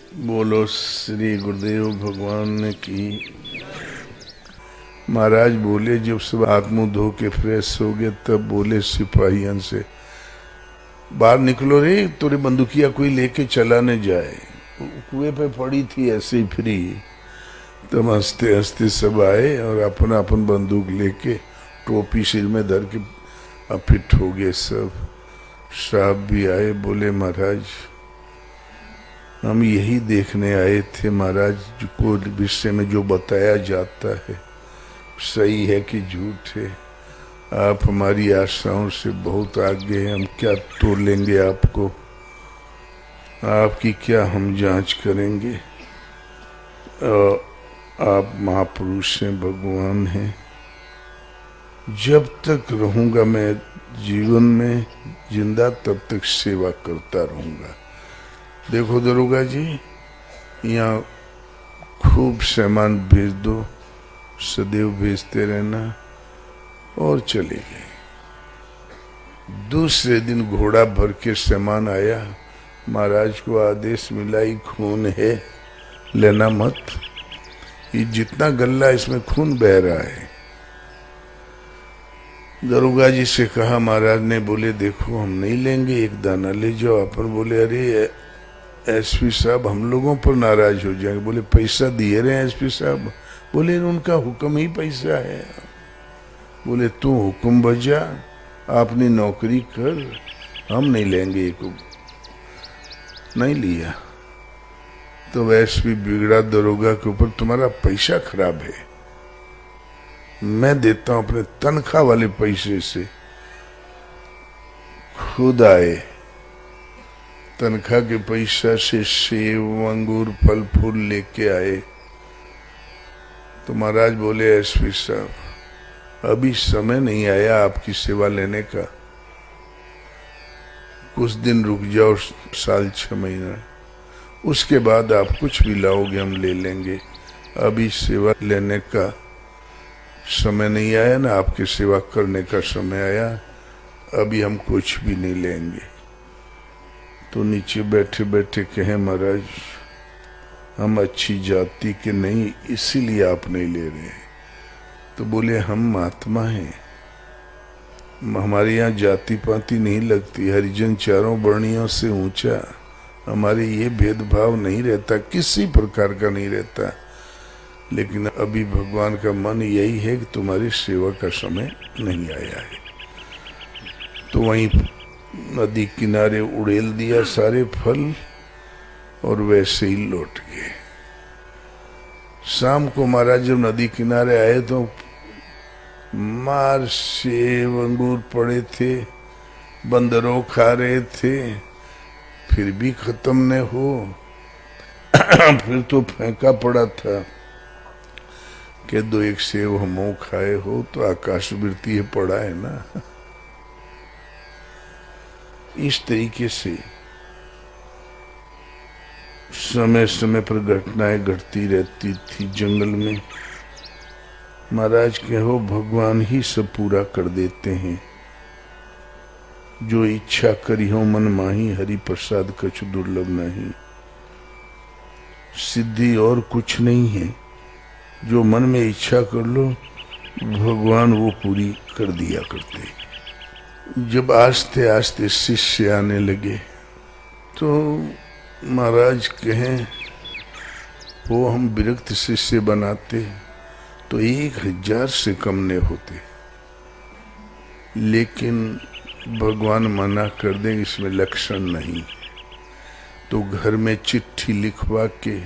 बोलो श्री गुरुदेव भगवान की। महाराज बोले जब सब हाथ मुंह धो के फ्रेश हो गए तब बोले सिपाहियन से, बाहर निकलो रे, तुरी बंदूकिया कोई लेके चला न जाए। कुएं पे पड़ी थी ऐसे ही फ्री। तब हंसते हंसते सब आए और अपना अपन बंदूक लेके टोपी सिर में धर के अब फिट हो गए सब। साहब भी आए, बोले महाराज हम यही देखने आए थे महाराज को विषय में जो बताया जाता है सही है कि झूठ है। आप हमारी आशाओं से बहुत आगे हैं, हम क्या तोड़ लेंगे आपको, आपकी क्या हम जांच करेंगे। आप महापुरुष हैं, भगवान हैं। जब तक रहूंगा मैं जीवन में जिंदा तब तक सेवा करता रहूंगा। देखो दरोगा जी, यहाँ खूब सामान भेज दो, सदैव भेजते रहना। और चले गए। दूसरे दिन घोड़ा भर के सामान आया। महाराज को आदेश मिला, ये खून है, लेना मत, ये जितना गल्ला इसमें खून बह रहा है। दरोगा जी से कहा, महाराज ने बोले देखो हम नहीं लेंगे, एक दाना ले जाओ। अपन बोले अरे एसपी साहब हम लोगों पर नाराज हो जाएंगे। बोले पैसा दिए रहे एसपी साहब। बोले उनका हुक्म ही पैसा है। बोले तू हुक्म बजा, अपनी नौकरी कर, हम नहीं लेंगे। एक नहीं लिया तो एसपी बिगड़ा दरोगा के ऊपर, तुम्हारा पैसा खराब है, मैं देता हूं अपने तनख्वाह वाले पैसे से। खुद आए, तनख्वाह के पैसा से सेब अंगूर फल फूल लेके आए। तो महाराज बोले एसपी साहब अभी समय नहीं आया आपकी सेवा लेने का, कुछ दिन रुक जाओ, साल 6 महीना, उसके बाद आप कुछ भी लाओगे हम ले लेंगे। अभी सेवा लेने का समय नहीं आया ना, आपकी सेवा करने का समय आया, अभी हम कुछ भी नहीं लेंगे। तो नीचे बैठे बैठे कहे महाराज हम अच्छी जाति के नहीं, इसीलिए आप नहीं ले रहे। तो बोले हम महात्मा हैं, हमारे यहाँ जाति पाति नहीं लगती, हरिजन चारों वर्णियों से ऊंचा, हमारे ये भेदभाव नहीं रहता, किसी प्रकार का नहीं रहता। लेकिन अभी भगवान का मन यही है कि तुम्हारी सेवा का समय नहीं आया है। तो वहीं नदी किनारे उड़ेल दिया सारे फल और वैसे ही लौट गए। शाम को महाराज जब नदी किनारे आए तो मार सेब अंगूर पड़े थे, बंदरों खा रहे थे, फिर भी खत्म न हो। फिर तो फेंका पड़ा था कि 2-1 सेब हमो खाए हो तो आकाश वृत्ति पड़ा है ना। इस तरीके से समय समय पर घटनाएं घटती रहती थी जंगल में। महाराज कहो भगवान ही सब पूरा कर देते हैं, जो इच्छा करी हो मन माही, हरि प्रसाद कछु दुर्लभ नहीं। सिद्धि और कुछ नहीं है, जो मन में इच्छा कर लो भगवान वो पूरी कर दिया करते। जब आस्ते आस्ते शिष्य आने लगे तो महाराज कहें वो हम विरक्त शिष्य बनाते तो 1000 से कम नहीं होते, लेकिन भगवान मना कर दें इसमें लक्षण नहीं। तो घर में चिट्ठी लिखवा के,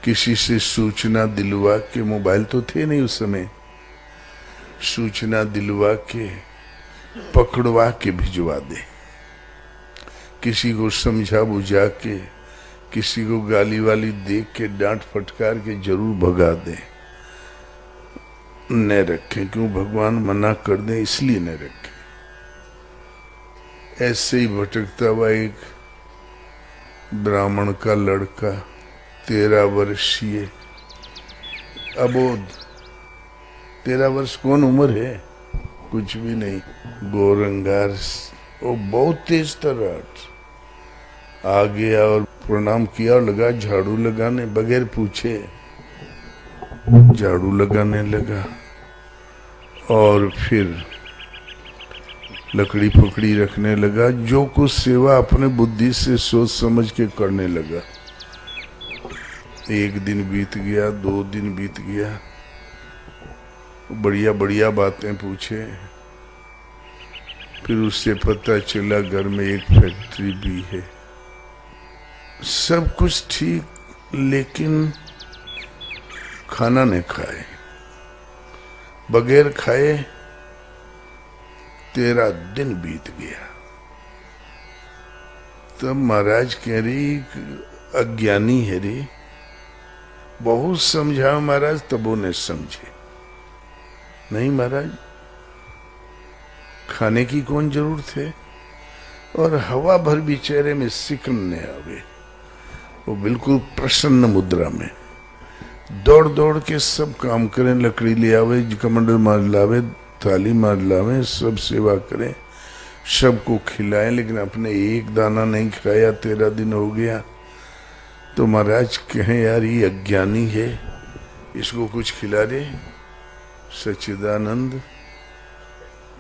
किसी से सूचना दिलवा के, मोबाइल तो थे नहीं उस समय, सूचना दिलवा के पकड़वा के भिजवा दे, किसी को समझा बुझा के, किसी को गाली वाली देख के डांट फटकार के जरूर भगा दे, न रखें। क्यों भगवान मना कर दे इसलिए न रखें। ऐसे ही भटकता हुआ एक ब्राह्मण का लड़का 13 वर्षीय अबोध, 13 वर्ष कौन उम्र है, कुछ भी नहीं, गोरंगार, वो बहुत तेज तर्राट, आ गया और प्रणाम किया और लगा झाड़ू लगाने, बगैर पूछे झाड़ू लगाने लगा। और फिर लकड़ी फकड़ी रखने लगा, जो कुछ सेवा अपने बुद्धि से सोच समझ के करने लगा। 1 दिन बीत गया, 2 दिन बीत गया, बढ़िया बढ़िया बातें पूछे। फिर उससे पता चला घर में एक फैक्ट्री भी है। सब कुछ ठीक, लेकिन खाना नहीं खाए, बगैर खाए 13 दिन बीत गया। तब महाराज कह रही अज्ञानी है रे, बहुत समझा महाराज, तब वो नहीं समझे। नहीं महाराज, खाने की कौन जरूरत है, और हवा भर भी चेहरे में सिकन न आवे। वो बिल्कुल प्रसन्न मुद्रा में दौड़ दौड़ के सब काम करें, लकड़ी ले आवे, कमंडल मार लावे, थाली मार लावे, सब सेवा करें, सबको खिलाएं, लेकिन अपने एक दाना नहीं खाया। 13 दिन हो गया। तो महाराज कहें यार ये अज्ञानी है, इसको कुछ खिला दे। सच्चिदानंद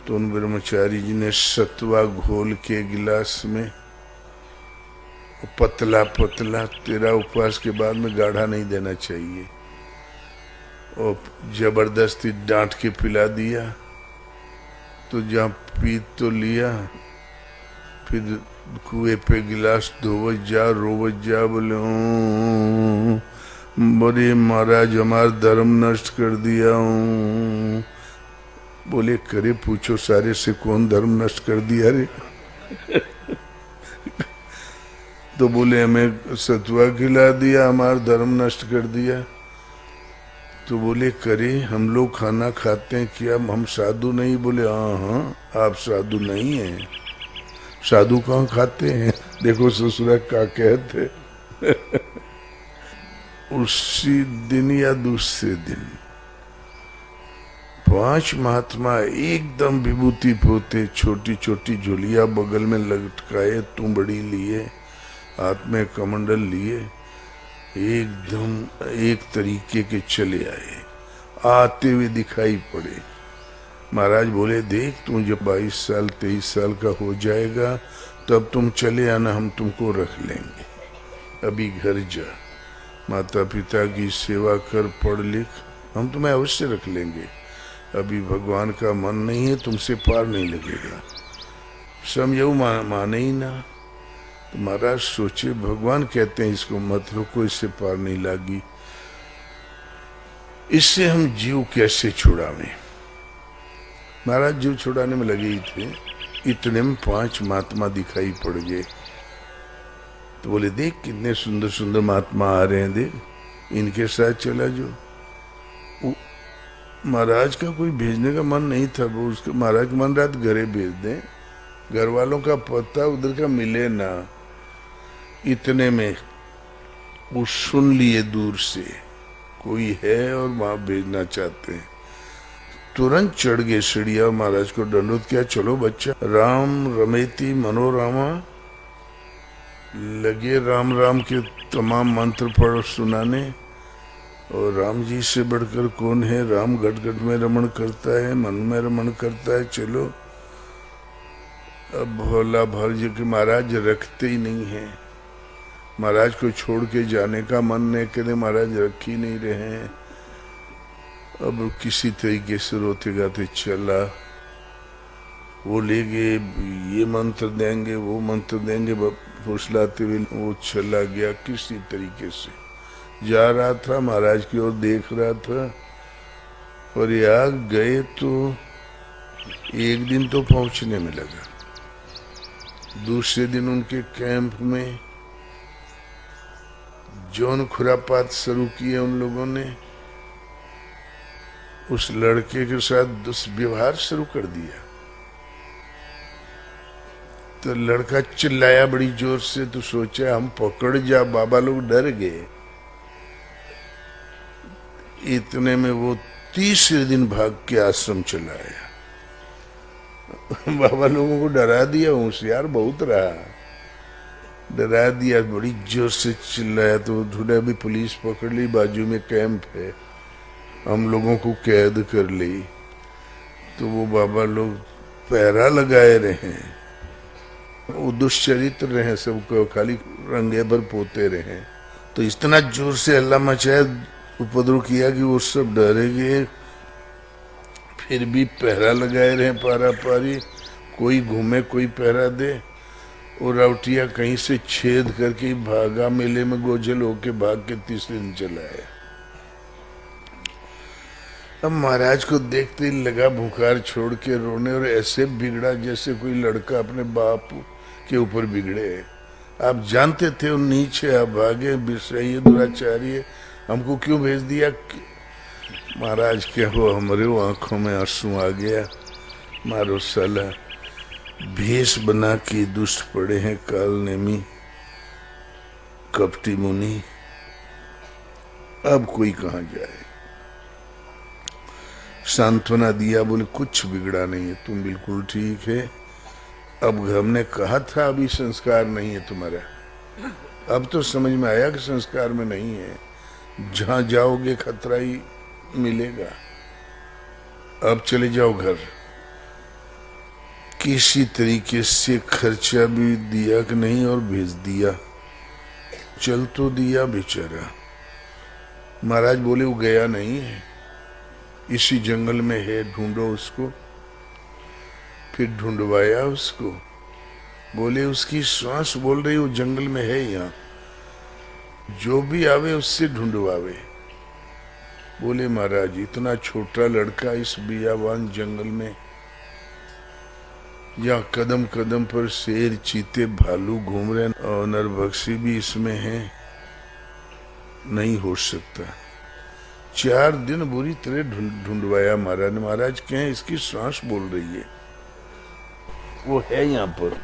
तो उन ब्रह्मचारी जी ने सत्वा घोल के गिलास में, पतला पतला, 13 उपवास के बाद में गाढ़ा नहीं देना चाहिए, और जबरदस्ती डांट के पिला दिया। तो जहाँ पी तो लिया, फिर कुएं पे गिलास धोवत जा, रोवत जा, बोले बोले महाराज हमारा धर्म नष्ट कर दिया हूँ। बोले करे पूछो सारे से, कौन धर्म नष्ट कर दिया रे? तो बोले हमें सतुआ खिला दिया, हमारा धर्म नष्ट कर दिया। तो बोले करे हम लोग खाना खाते हैं क्या, हम साधु नहीं? बोले हाँ आप साधु नहीं हैं, साधु कहाँ खाते हैं, देखो ससुरा का कहते। उसी दिन या दूसरे दिन 5 महात्मा एकदम विभूति पोते, छोटी छोटी झोलिया बगल में लटकाए, तुंबड़ी लिए, हाथ में कमंडल लिए, एकदम एक तरीके के चले आए, आते हुए दिखाई पड़े। महाराज बोले देख तू जब 22 साल 23 साल का हो जाएगा तब तुम चले आना, हम तुमको रख लेंगे, अभी घर जा, माता पिता की सेवा कर, पढ़ लिख, हम तुम्हें अवश्य रख लेंगे, अभी भगवान का मन नहीं है, तुमसे पार नहीं लगेगा। समझो माने ही ना। तो महाराज सोचे भगवान कहते हैं इसको मत रोको, इससे पार नहीं लागी, इससे हम जीव कैसे छुड़ावें। महाराज जीव छुड़ाने में लगे ही थे, इतने में 5 महात्मा दिखाई पड़ गए। तो बोले देख कितने सुंदर सुंदर महात्मा आ रहे हैं, देख इनके साथ चला जो। महाराज का कोई भेजने का मन नहीं था, वो उसका महाराज का मन रात घरे भेज दें, घर वालों का पता उधर का मिले ना। इतने में वो सुन लिए दूर से कोई है और वहां भेजना चाहते हैं, तुरंत चढ़ गए सीढ़िया, महाराज को दंडोत किया, चलो बच्चा, राम रमेति मनोरमा, लगे राम राम के तमाम मंत्र पढ़ सुनाने। और राम जी से बढ़कर कौन है, राम घट घट में रमण करता है, मन में रमण करता है, चलो। अब भोला भर के महाराज रखते ही नहीं है, महाराज को छोड़ के जाने का मन नहीं करे, महाराज रख ही नहीं रहे हैं। अब किसी तरीके से रोते गाते चला, वो ले गए, ये मंत्र देंगे वो मंत्र देंगे, फुसलाते हुए वो चला गया। किसी तरीके से जा रहा था, महाराज की ओर देख रहा था, और यहाँ गए तो एक दिन तो पहुंचने में लगा, दूसरे दिन उनके कैंप में जौन खुरापात शुरू किए उन लोगों ने, उस लड़के के साथ दुष्व्यवहार शुरू कर दिया। तो लड़का चिल्लाया बड़ी जोर से, तो सोचा हम पकड़ जा, बाबा लोग डर गए। इतने में वो तीसरे दिन भाग के आश्रम चला आया। बाबा लोगों को डरा दिया, होशियार बहुत रहा, डरा दिया, बड़ी जोर से चिल्लाया तो उन्होंने अभी पुलिस पकड़ ली, बाजू में कैंप है, हम लोगों को कैद कर ली। तो वो बाबा लोग पहरा लगाए रहे, वो दुष्चरित्र रहे, सबको खाली रंगे भर पोते रहे। तो इतना जोर से हल्ला मचाया, उपद्रव किया कि वो सब डरे गए। फिर भी पहरा लगाए रहे पारा पारी, कोई घूमे कोई पहरा दे। और राउटिया कहीं से छेद करके भागा, मेले में गोजल होके भाग के तीसरे दिन चला आया। अब महाराज को देखते ही लगा बुखार छोड़ के रोने, और ऐसे बिगड़ा जैसे कोई लड़का अपने बाप के ऊपर बिगड़े। आप जानते थे वो नीचे, आप भागे, बिसराइए दुराचारी, हमको क्यों भेज दिया? महाराज क्या हो, हमारे आंखों में आंसू आ गया, मारो साला, भेष बना के दुष्ट पड़े हैं काल नेमी कपटी मुनि, अब कोई कहाँ जाए। सांत्वना दिया, बोले कुछ बिगड़ा नहीं है, तुम बिल्कुल ठीक है। अब हमने कहा था अभी संस्कार नहीं है तुम्हारा, अब तो समझ में आया कि संस्कार में नहीं है, जहां जाओगे खतरा ही मिलेगा, अब चले जाओ घर। किसी तरीके से खर्चा भी दिया कि नहीं और भेज दिया, चल तो दिया बेचारा। महाराज बोले वो गया नहीं है, इसी जंगल में है, ढूंढो उसको। फिर ढूंढवाया उसको, बोले उसकी श्वास बोल रही वो जंगल में है, यहाँ जो भी आवे उससे ढूंढवावे। बोले महाराज इतना छोटा लड़का इस बियाबान जंगल में, या कदम कदम पर शेर चीते भालू घूम रहे और नरभक्षी भी इसमें है, नहीं हो सकता। 4 दिन बुरी तरह ढूंढवाया महाराज ने। महाराज कहें इसकी सांस बोल रही है, वो है यहाँ पर।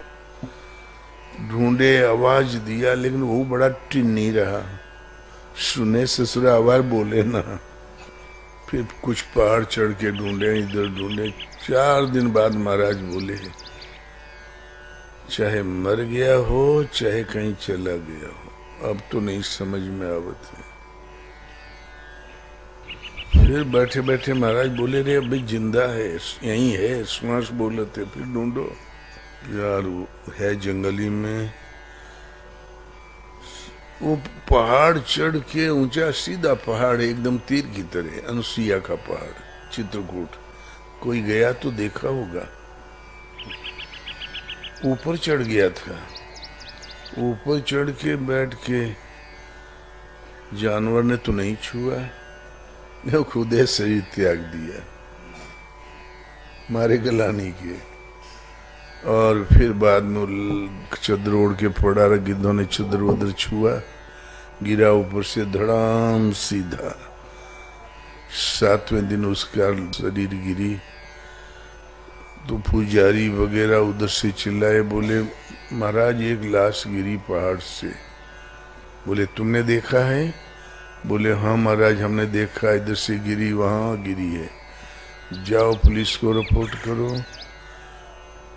ढूंढे, आवाज दिया, लेकिन वो बड़ा टिन्नी रहा, सुने ससुरा आवाज बोले ना। फिर कुछ पहाड़ चढ़ के ढूंढे, इधर ढूंढे। 4 दिन बाद महाराज बोले चाहे मर गया हो चाहे कहीं चला गया हो, अब तो नहीं समझ में आवत है। फिर बैठे बैठे महाराज बोले रे अभी जिंदा है, यहीं है, श्वास बोले थे। फिर ढूंढो यार, वो है जंगली में। वो पहाड़ चढ़ के, ऊंचा सीधा पहाड़ एकदम तीर की तरह, अनुसुईया का पहाड़, चित्रकूट। कोई गया तो देखा होगा, ऊपर चढ़ गया था। ऊपर चढ़ के बैठ के, जानवर ने तो नहीं छुआ, ने खुदे शरीर त्याग दिया, मारे गलानी के। और फिर बाद में चद्र ओढ़ के पड़ा रहा, गिद्धों ने चद्र वद्र छुआ, गिरा ऊपर से धड़ाम सीधा। 7वें दिन उसका शरीर गिरी तो पुजारी वगैरह उधर से चिल्लाए, बोले महाराज एक लाश गिरी पहाड़ से। बोले तुमने देखा है? बोले हाँ महाराज हमने देखा, इधर से गिरी, वहां गिरी है, जाओ पुलिस को रिपोर्ट करो।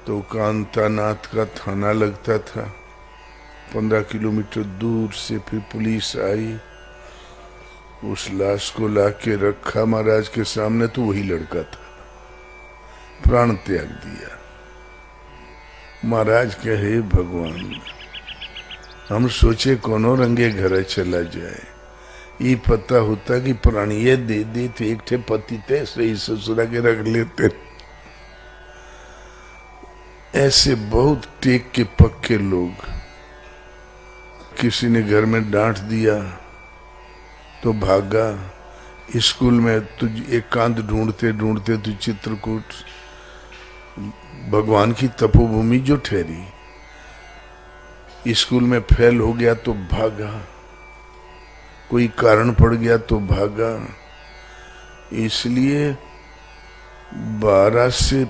तो कांतानाथ का थाना लगता था, 15 किलोमीटर दूर से। फिर पुलिस आई, उस लाश को लाके रखा महाराज के सामने, तो वही लड़का था, प्राण त्याग दिया। महाराज कहे भगवान, हम सोचे कोनो रंगे घर चला जाए, ये पता होता कि प्राणिये दे दे थे, एक ठे पति थे सही ससुरा के रख लेते। ऐसे बहुत टेक के पक्के लोग। किसी ने घर में डांट दिया तो भागा। स्कूल में तुझ एकांत ढूंढते ढूंढते तू चित्रकूट भगवान की तपोभूमि जो ठहरी, स्कूल में फेल हो गया तो भागा, कोई कारण पड़ गया तो भागा। इसलिए 12 से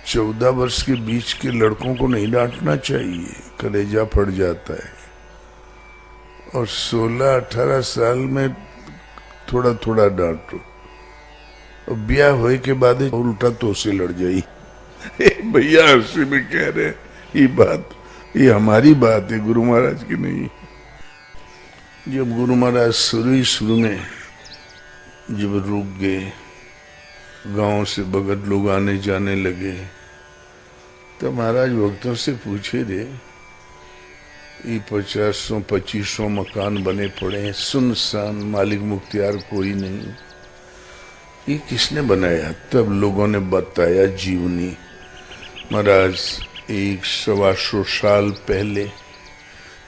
14 वर्ष के बीच के लड़कों को नहीं डांटना चाहिए, कलेजा फट जाता है। और 16-18 साल में थोड़ा थोड़ा डांटो, और ब्याह होए के बाद उल्टा तो से लड़ जाई। भैया हंसी में कह रहे ये बात, ये हमारी बात है, गुरु महाराज की नहीं। जब गुरु महाराज शुरू में जब रुक गए, गांव से भगत लोग आने जाने लगे, तो महाराज भक्तों से पूछे रे, ये 50-25 मकान बने पड़े हैं, सुनसान, मालिक मुख्तियार कोई नहीं, ये किसने बनाया? तब लोगों ने बताया जीवनी। महाराज 100-125 साल पहले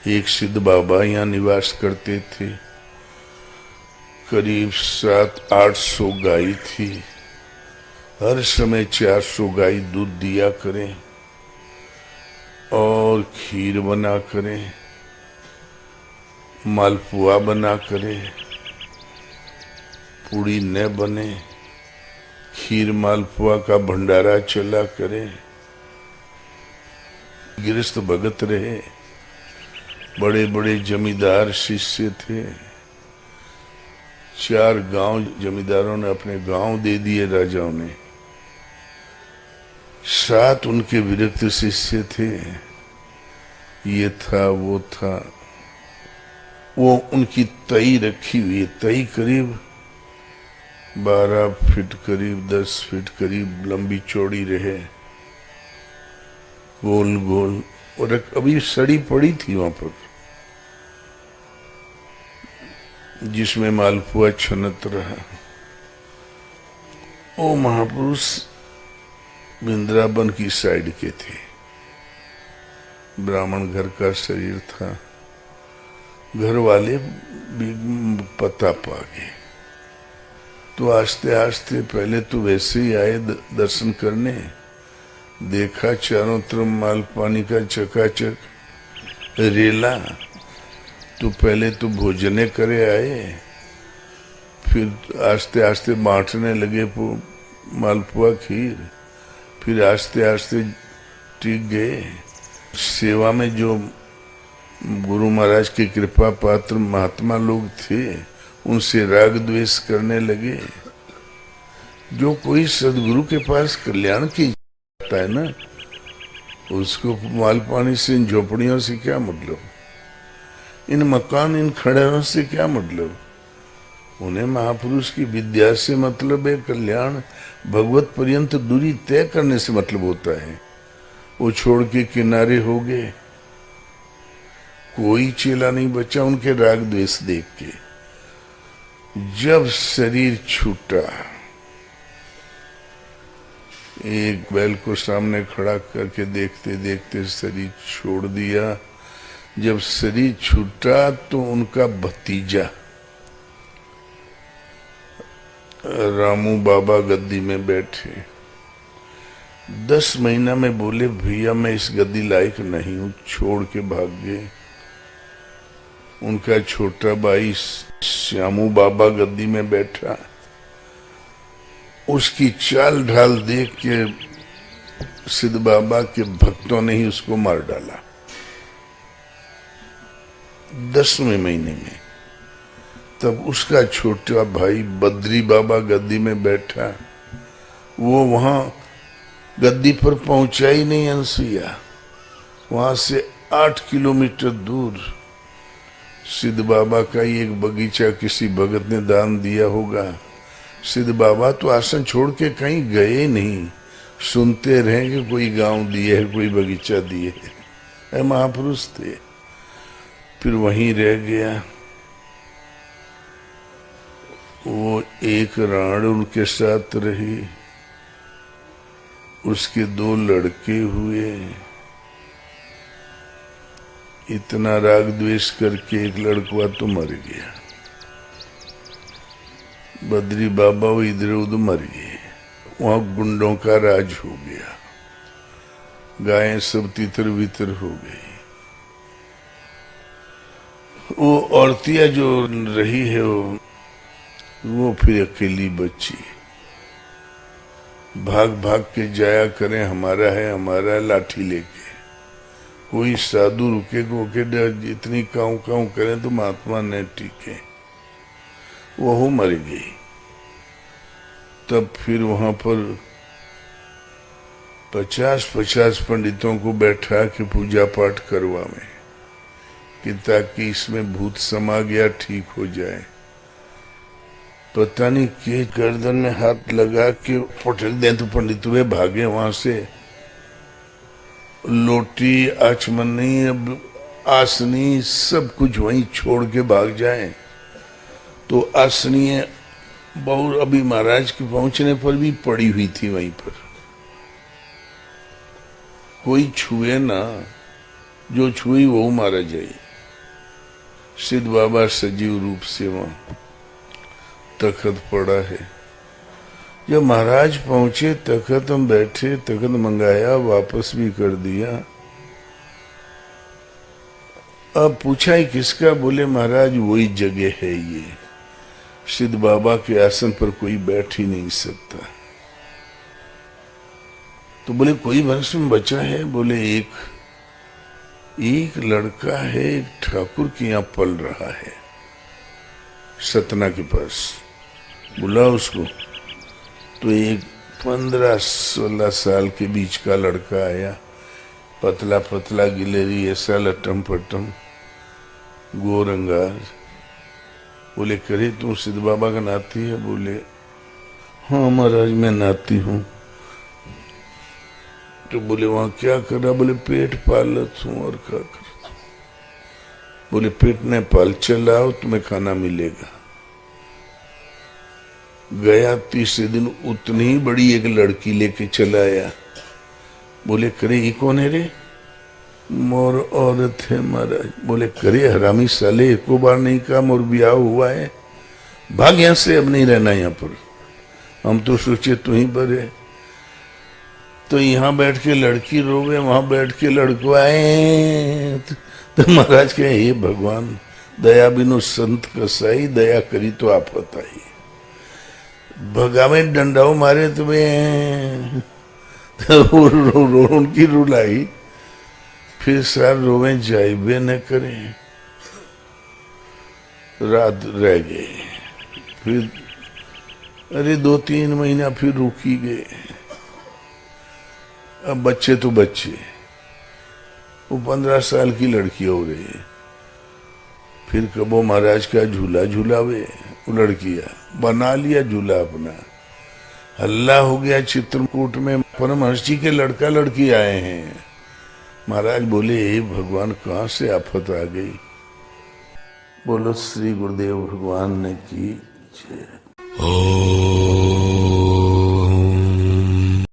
एक सिद्ध बाबा यहाँ निवास करते थे। करीब 700-800 गाय थी। हर समय 400 गाय दूध दिया करें और खीर बना करें, मालपुआ बना करें, पूड़ी न बने, खीर मालपुआ का भंडारा चला करे। गृहस्थ भगत रहे, बड़े बड़े जमींदार शिष्य थे। 4 गांव जमींदारों ने अपने गांव दे दिए राजाओं ने। 7 उनके विरक्त शिष्य थे। ये था वो था, वो उनकी तई रखी हुई। तई करीब 12 फीट, करीब 10 फीट करीब लंबी चौड़ी रहे, गोल गोल, और अभी सड़ी पड़ी थी वहां पर, जिसमें मालपुआ छनत रहा। वो महापुरुष वृंदावन की साइड के थे। ब्राह्मण घर का शरीर था। घर वाले भी पता पा गए, तो आस्ते आस्ते पहले तो वैसे ही आए दर्शन करने। देखा चारों तरफ माल पानी का चकाचक रेला, तो पहले तो भोजने करे आए, फिर आस्ते आस्ते बांटने लगे मालपुआ खीर। फिर आस्ते आस्ते टिक गए। सेवा में जो गुरु महाराज की कृपा पात्र महात्मा लोग थे, उनसे राग द्वेष करने लगे। जो कोई सदगुरु के पास कल्याण की जाता है ना, उसको माल पानी से, इन झोपड़ियों से क्या मतलब, इन मकान, इन खंडहरों से क्या मतलब। उन्हें महापुरुष की विद्या से मतलब है, कल्याण भगवत पर्यंत दूरी तय करने से मतलब होता है। वो छोड़ के किनारे हो गए, कोई चेला नहीं बचा उनके राग द्वेष देख के। जब शरीर छूटा, एक बैल को सामने खड़ा करके देखते देखते शरीर छोड़ दिया। जब शरीर छूटा तो उनका भतीजा रामू बाबा गद्दी में बैठे। 10 महीना में बोले, भैया मैं इस गद्दी लायक नहीं हूं, छोड़ के भाग गए। उनका छोटा भाई श्यामू बाबा गद्दी में बैठा। उसकी चाल ढाल देख के सिद्ध बाबा के भक्तों ने ही उसको मार डाला 10वें महीने में। तब उसका छोटा भाई बद्री बाबा गद्दी में बैठा। वो वहां गद्दी पर पहुंचा ही नहीं अनसुईया। वहां से 8 किलोमीटर दूर सिद्ध बाबा का ही एक बगीचा किसी भगत ने दान दिया होगा। सिद्ध बाबा तो आसन छोड़ के कहीं गए नहीं, सुनते रहे कि कोई गांव दिए है, कोई बगीचा दिए है। महापुरुष थे। फिर वहीं रह गया। वो एक राण उनके साथ रही। उसके 2 लड़के हुए। इतना राग द्वेष करके एक लड़का तो मर गया। बद्री बाबा वो इधर उधर मर गए। वहां गुंडों का राज हो गया। गायें सब तितर बितर हो गई। वो औरतिया जो रही है वो फिर अकेली बची। भाग भाग के जाया करें, हमारा है हमारा है, लाठी लेके। कोई साधु रुके इतनी काऊ काऊ करें तो महात्मा ने टीके। वो मर गई। तब फिर वहां पर 50 पंडितों को बैठा के पूजा पाठ करवावे कि ताकि इसमें भूत समा गया ठीक हो जाए। पता नहीं के गर्दन में हाथ लगा के पटक दें तो पंडित हुए भागे वहां से। लोटी, आचमनी, अब आसनी सब कुछ वहीं छोड़ के भाग जाए। तो आसनी बहुत अभी महाराज के पहुंचने पर भी पड़ी हुई थी वहीं पर, कोई छुए ना, जो छुई वो मारा जाए। सिद्ध बाबा सजीव रूप से वहां तखत पड़ा है। जब महाराज पहुंचे तखत हम बैठे, तखत मंगाया, वापस भी कर दिया। अब पूछा ही किसका, बोले महाराज वही जगह है ये, सिद्ध बाबा के आसन पर कोई बैठ ही नहीं सकता। तो बोले कोई वंश में बचा है? बोले एक लड़का है, एक ठाकुर के यहाँ पल रहा है सतना के पास, बुला उसको। तो एक 15-16 साल के बीच का लड़का आया, पतला पतला गिलेरी, ऐसा लटम पटम, गोरंगार। बोले करे तू सिद्ध बाबा का नाती है? बोले हाँ महाराज मैं नाती हूँ। तो बोले वहां क्या कर रहा? बोले पेट पालत हूँ। और क्या कर? बोले पेट ने पाल, चलाओ तुम्हें खाना मिलेगा। गया, तीसरे दिन उतनी ही बड़ी एक लड़की लेके चला आया। बोले करे ये कौन है रे? मोर औरत है महाराज। बोले करे हरामी साले, एको बार नहीं कहा मोर ब्याह हुआ है, भाग यहां से, अब नहीं रहना यहाँ पर। हम तो सोचे तू ही पर है। तो यहाँ बैठ के लड़की रोवे, वहां बैठ के लड़कवाए। तो महाराज कहे हे भगवान, दया बिनु संत कसाई, दया करी तो आफत आई। भगावे डंडाओ मारे तुम्हें, तो उनकी रुलाई। फिर सार रोवे जाइबे न करे, रात रह गए। फिर अरे 2-3 महीना फिर रुकी गए। अब बच्चे तो बच्चे, वो 15 साल की लड़की हो रही है। फिर कबो महाराज का झूला झूलावे, वो लड़कियां बना लिया झूला अपना। हल्ला हो गया चित्रकूट में, परमहंस जी के लड़का लड़की आए हैं। महाराज बोले हे भगवान कहाँ से आफत आ गई? बोलो श्री गुरुदेव भगवान ने की जय।